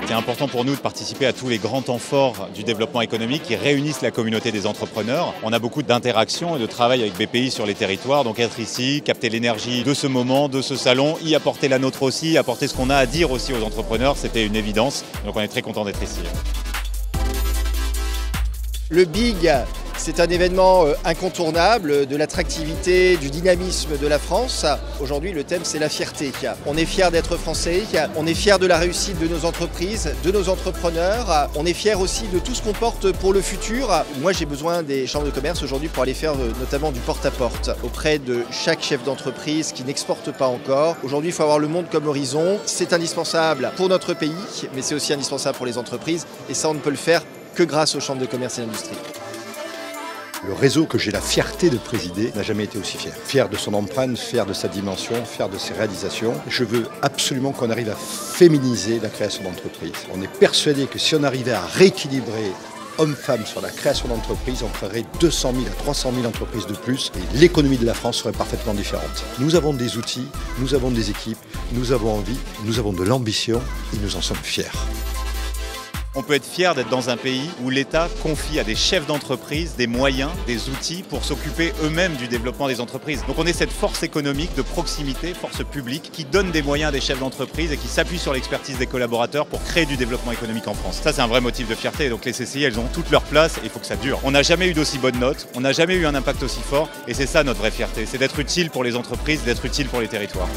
C'est important pour nous de participer à tous les grands temps forts du développement économique qui réunissent la communauté des entrepreneurs. On a beaucoup d'interactions et de travail avec BPI sur les territoires, donc être ici, capter l'énergie de ce moment, de ce salon, y apporter la nôtre aussi, apporter ce qu'on a à dire aussi aux entrepreneurs, c'était une évidence. Donc on est très content d'être ici. Le BIG, c'est un événement incontournable de l'attractivité, du dynamisme de la France. Aujourd'hui, le thème, c'est la fierté. On est fiers d'être français, on est fiers de la réussite de nos entreprises, de nos entrepreneurs. On est fiers aussi de tout ce qu'on porte pour le futur. Moi, j'ai besoin des chambres de commerce aujourd'hui pour aller faire notamment du porte-à-porte auprès de chaque chef d'entreprise qui n'exporte pas encore. Aujourd'hui, il faut avoir le monde comme horizon. C'est indispensable pour notre pays, mais c'est aussi indispensable pour les entreprises. Et ça, on ne peut le faire que grâce aux chambres de commerce et d'industrie. Le réseau que j'ai la fierté de présider n'a jamais été aussi fier. Fier de son empreinte, fier de sa dimension, fier de ses réalisations. Je veux absolument qu'on arrive à féminiser la création d'entreprise. On est persuadé que si on arrivait à rééquilibrer hommes-femmes sur la création d'entreprises, on ferait 200 000 à 300 000 entreprises de plus et l'économie de la France serait parfaitement différente. Nous avons des outils, nous avons des équipes, nous avons envie, nous avons de l'ambition et nous en sommes fiers. On peut être fier d'être dans un pays où l'État confie à des chefs d'entreprise des moyens, des outils pour s'occuper eux-mêmes du développement des entreprises. Donc on est cette force économique de proximité, force publique, qui donne des moyens à des chefs d'entreprise et qui s'appuie sur l'expertise des collaborateurs pour créer du développement économique en France. Ça, c'est un vrai motif de fierté. Donc les CCI, elles ont toute leur place et il faut que ça dure. On n'a jamais eu d'aussi bonnes notes, on n'a jamais eu un impact aussi fort et c'est ça notre vraie fierté. C'est d'être utile pour les entreprises, d'être utile pour les territoires.